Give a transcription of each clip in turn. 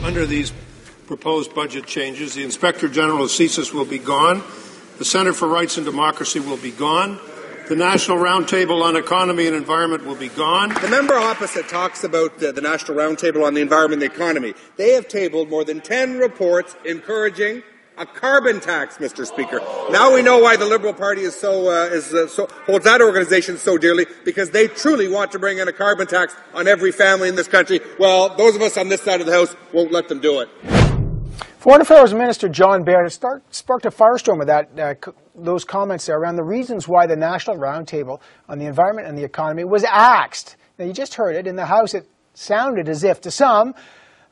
under these proposed budget changes. The Inspector General of CSIS will be gone. The Centre for Rights and Democracy will be gone. The National Roundtable on Economy and Environment will be gone. The member opposite talks about the National Roundtable on the Environment and the Economy. They have tabled more than 10 reports encouraging a carbon tax, Mr. Speaker. Now we know why the Liberal Party is holds that organisation so dearly, because they truly want to bring in a carbon tax on every family in this country. Well, those of us on this side of the House won't let them do it. Foreign Affairs Minister John Baird sparked a firestorm with those comments there around the reasons why the National Roundtable on the Environment and the Economy was axed. Now, you just heard it. In the House, it sounded as if, to some,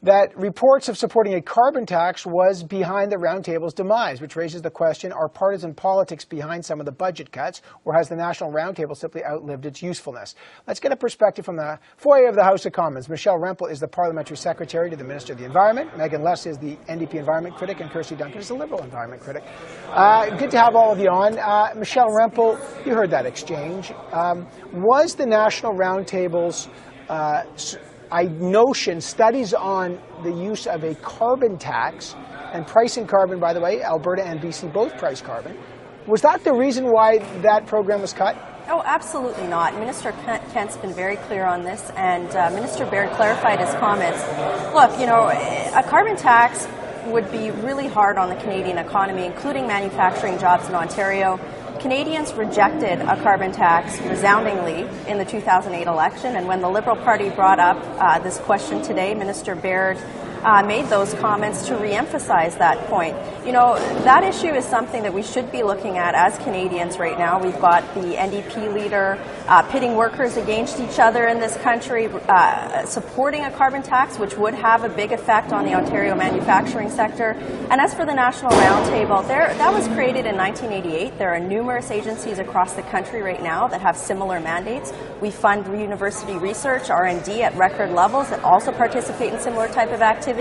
that reports of supporting a carbon tax was behind the Roundtable's demise, which raises the question, are partisan politics behind some of the budget cuts, or has the National Roundtable simply outlived its usefulness? Let's get a perspective from the foyer of the House of Commons. Michelle Rempel is the Parliamentary Secretary to the Minister of the Environment. Megan Leslie is the NDP Environment Critic, and Kirsty Duncan is the Liberal Environment Critic. Good to have all of you on. Michelle Rempel, you heard that exchange. Was the National Roundtable's notion, studies on the use of a carbon tax and pricing carbon, by the way, Alberta and BC both price carbon. Was that the reason why that program was cut? Oh, absolutely not. Minister Kent's been very clear on this, and Minister Baird clarified his comments. Look, you know, a carbon tax would be really hard on the Canadian economy, including manufacturing jobs in Ontario. Canadians rejected a carbon tax resoundingly in the 2008 election, and when the Liberal Party brought up this question today, Minister Baird made those comments to re-emphasize that point. You know, that issue is something that we should be looking at as Canadians right now. We've got the NDP leader pitting workers against each other in this country, supporting a carbon tax, which would have a big effect on the Ontario manufacturing sector. And as for the National Roundtable, that was created in 1988. There are numerous agencies across the country right now that have similar mandates. We fund university research, R&D at record levels that also participate in similar type of activities.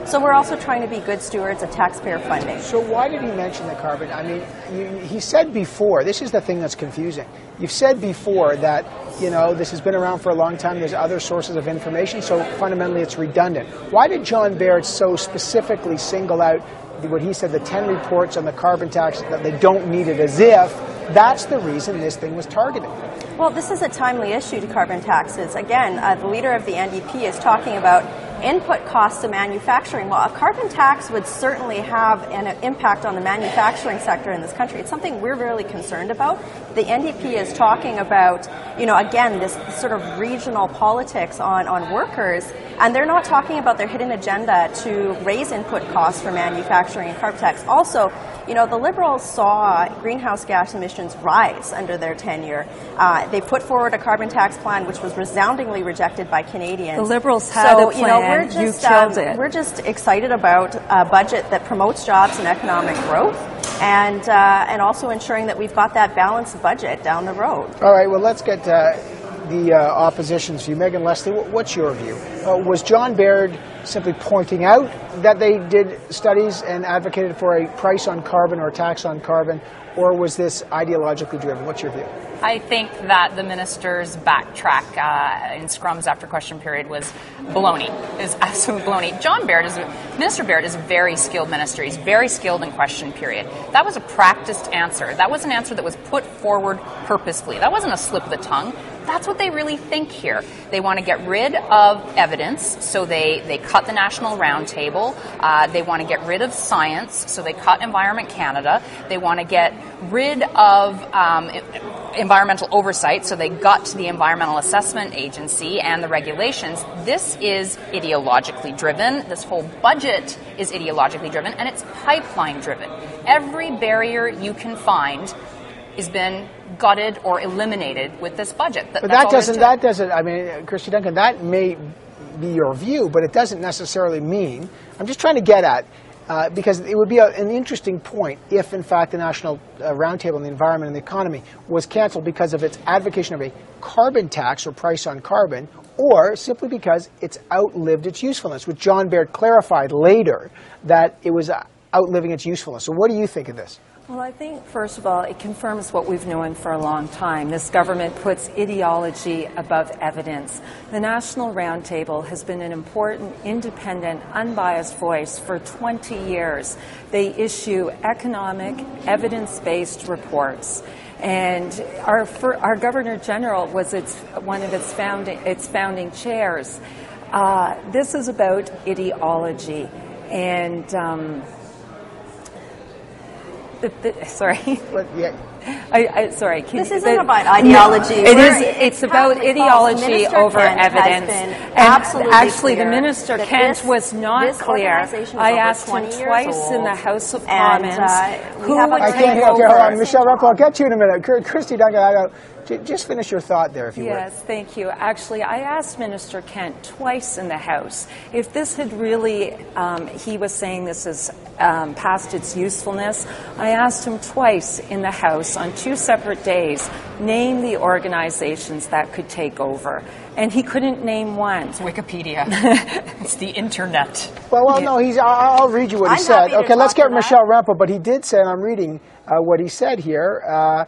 So we're also trying to be good stewards of taxpayer funding. So why did he mention the carbon? I mean, he said before, this is the thing that's confusing. You've said before that, you know, this has been around for a long time, there's other sources of information, so fundamentally it's redundant. Why did John Baird so specifically single out what he said, the 10 reports on the carbon tax, that they don't need it, as if that's the reason this thing was targeted? Well, this is a timely issue to carbon taxes. Again, the leader of the NDP is talking about input costs of manufacturing. Well, a carbon tax would certainly have an impact on the manufacturing sector in this country. It's something we're really concerned about. The NDP is talking about, you know, again, this sort of regional politics on workers, and they're not talking about their hidden agenda to raise input costs for manufacturing and carbon tax. Also, you know, the Liberals saw greenhouse gas emissions rise under their tenure. They put forward a carbon tax plan which was resoundingly rejected by Canadians. The Liberals had a plan. You know, we're just excited about a budget that promotes jobs and economic growth, and also ensuring that we've got that balanced budget down the road. All right, well, let's get the opposition's view. Megan Leslie, what's your view? Was John Baird simply pointing out that they did studies and advocated for a price on carbon or a tax on carbon, or was this ideologically driven? What's your view? I think that the minister's backtrack in scrums after question period was baloney. It was absolute baloney. Minister Baird is a very skilled minister. He's very skilled in question period. That was a practiced answer. That was an answer that was put forward purposefully. That wasn't a slip of the tongue. That's what they really think here. They want to get rid of evidence, so they cut the National Roundtable. They want to get rid of science, so they cut Environment Canada. They want to get rid of environmental oversight, so they gut the Environmental Assessment Agency and the regulations. This is ideologically driven. This whole budget is ideologically driven, and it's pipeline driven. Every barrier you can find has been gutted or eliminated with this budget. But that doesn't, I mean, Kirsty Duncan, that may be your view, but it doesn't necessarily mean, I'm just trying to get at, because it would be an interesting point if, in fact, the National Roundtable on the Environment and the Economy was cancelled because of its advocation of a carbon tax or price on carbon, or simply because it's outlived its usefulness, which John Baird clarified later that it was outliving its usefulness. So what do you think of this? Well, I think, first of all, it confirms what we've known for a long time. This government puts ideology above evidence. The National Roundtable has been an important, independent, unbiased voice for 20 years. They issue economic, evidence-based reports. And our Governor General was one of its founding chairs. This is about ideology. And sorry. But, yeah. Sorry. This isn't about ideology. It's about ideology over evidence. And actually, the Minister, Kent, was not clear. I asked him twice in the House of Commons who would take over. Hold on. Michelle Rumpel, I'll get to you in a minute. Christy Duncan, just finish your thought there, if you would. Yes, thank you. Actually, I asked Minister Kent twice in the House if this had really, he was saying this is past its usefulness. I asked him twice in the House on 2 separate days, name the organizations that could take over. And he couldn't name one. It's Wikipedia. It's the internet. Well, no, I'll read you what he said. Okay, let's get Michelle Rumpel, but he did say, and I'm reading what he said here,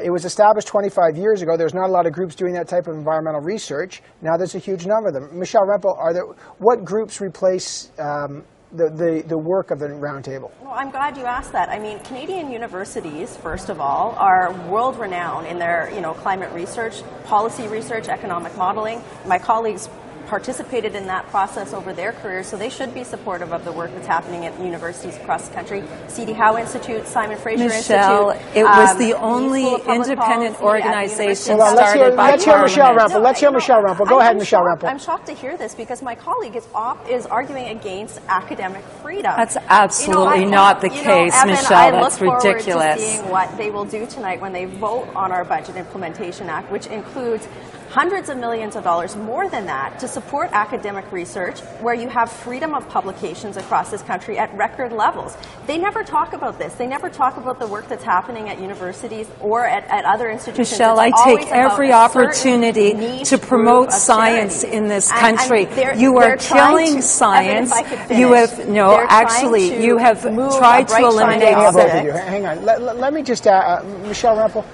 it was established 25 years ago. There's not a lot of groups doing that type of environmental research. Now there's a huge number of them. Michelle Rumpel, what groups replace the work of the Roundtable? Well, I'm glad you asked that. I mean, Canadian universities, first of all, are world-renowned in their, climate research, policy research, economic modeling. My colleagues participated in that process over their careers, so they should be supportive of the work that's happening at universities across the country. C.D. Howe Institute, Simon Fraser Michelle, Institute. it was the only independent organization started by Let's hear Michelle Rumpel. Let's hear Michelle Rumpel. Go ahead, Michelle Rumpel. I'm shocked to hear this because my colleague is arguing against academic freedom. That's absolutely not the case, Evan, Michelle. I That's look ridiculous. To seeing what they will do tonight when they vote on our Budget Implementation Act, which includes hundreds of millions of dollars, more than that, to support academic research where you have freedom of publications across this country at record levels. They never talk about this. They never talk about the work that's happening at universities or at other institutions. Michelle, I take every opportunity to promote science in this country. You are killing science. You have you have tried to eliminate it. Hang on. Let me just Michelle Rumpel.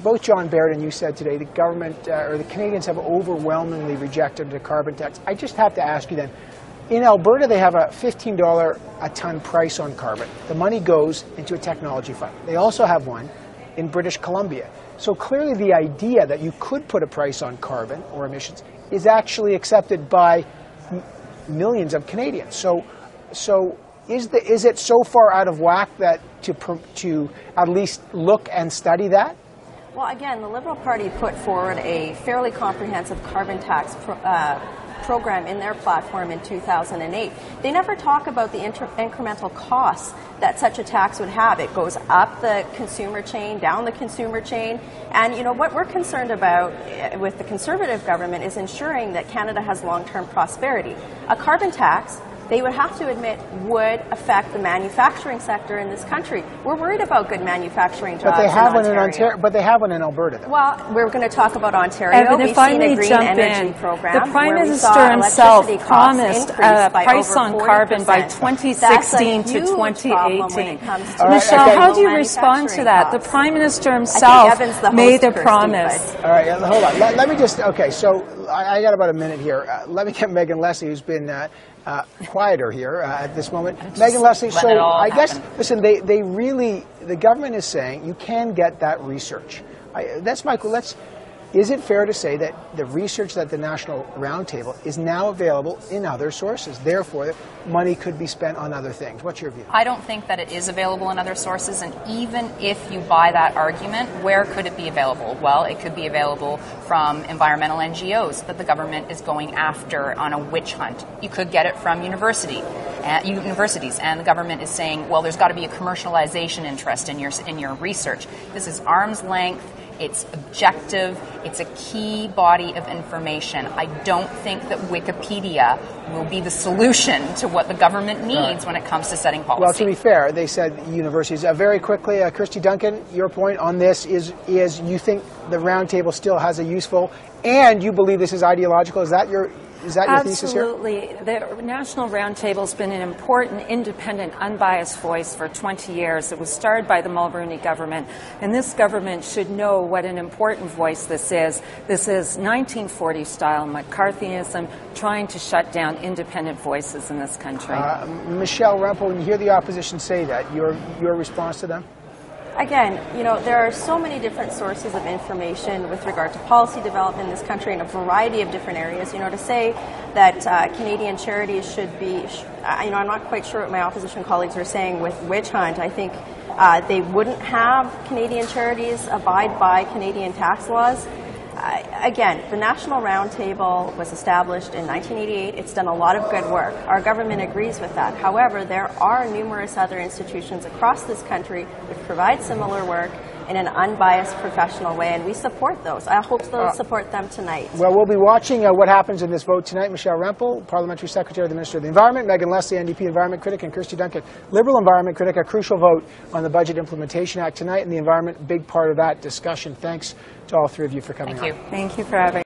Both John Baird and you said today the government or the Canadians have overwhelmingly rejected the carbon tax. I just have to ask you then, in Alberta they have a $15 a ton price on carbon. The money goes into a technology fund. They also have one in British Columbia. So clearly the idea that you could put a price on carbon or emissions is actually accepted by millions of Canadians. So is it so far out of whack that to at least look and study that? Well, again, the Liberal Party put forward a fairly comprehensive carbon tax program in their platform in 2008. They never talk about the incremental costs that such a tax would have. It goes up the consumer chain, down the consumer chain, and what we're concerned about with the Conservative government is ensuring that Canada has long-term prosperity. A carbon tax, they would have to admit, would affect the manufacturing sector in this country. We're worried about good manufacturing jobs. But they have one in Ontario. But they have one in Alberta, though. Well, we're going to talk about Ontario. Evan, if I may jump in, the Prime Minister himself promised a price on carbon by 2016 to 2018. Michelle, how do you respond to that? The Prime Minister himself made a promise. All right, hold on. Let me just. Okay, so I got about a minute here. Let me get Megan Leslie, who's been quieter here at this moment. Megan Leslie, so I guess, listen, they really, the government is saying you can get that research. That's Michael. Is it fair to say that the research that the National Roundtable is now available in other sources? Therefore, money could be spent on other things. What's your view? I don't think that it is available in other sources, and even if you buy that argument, where could it be available? Well, it could be available from environmental NGOs that the government is going after on a witch hunt. You could get it from universities, and the government is saying, well, there's got to be a commercialization interest in your research. This is arm's length. It's objective. It's a key body of information. I don't think that Wikipedia will be the solution to what the government needs when it comes to setting policy. Well, to be fair, they said universities. Very quickly, Christy Duncan, your point on this is you think the Roundtable still has a useful, and you believe this is ideological. Is that your thesis here? Absolutely. The National Roundtable has been an important, independent, unbiased voice for 20 years. It was started by the Mulroney government, and this government should know what an important voice this is. This is 1940s-style McCarthyism trying to shut down independent voices in this country. Michelle Rempel, when you hear the opposition say that, your response to them? Again, there are so many different sources of information with regard to policy development in this country in a variety of different areas. To say that Canadian charities should be, I'm not quite sure what my opposition colleagues are saying with witch hunt. I think they wouldn't have Canadian charities abide by Canadian tax laws. Again, the National Roundtable was established in 1988. It's done a lot of good work. Our government agrees with that. However, there are numerous other institutions across this country which provide similar work in an unbiased, professional way, and we support those. I hope they'll support them tonight. Well, we'll be watching what happens in this vote tonight. Michelle Rempel, Parliamentary Secretary of the Minister of the Environment, Megan Leslie, NDP Environment Critic, and Kirsty Duncan, Liberal Environment Critic. A crucial vote on the Budget Implementation Act tonight, and the environment, big part of that discussion. Thanks to all three of you for coming on. Thank you for having me.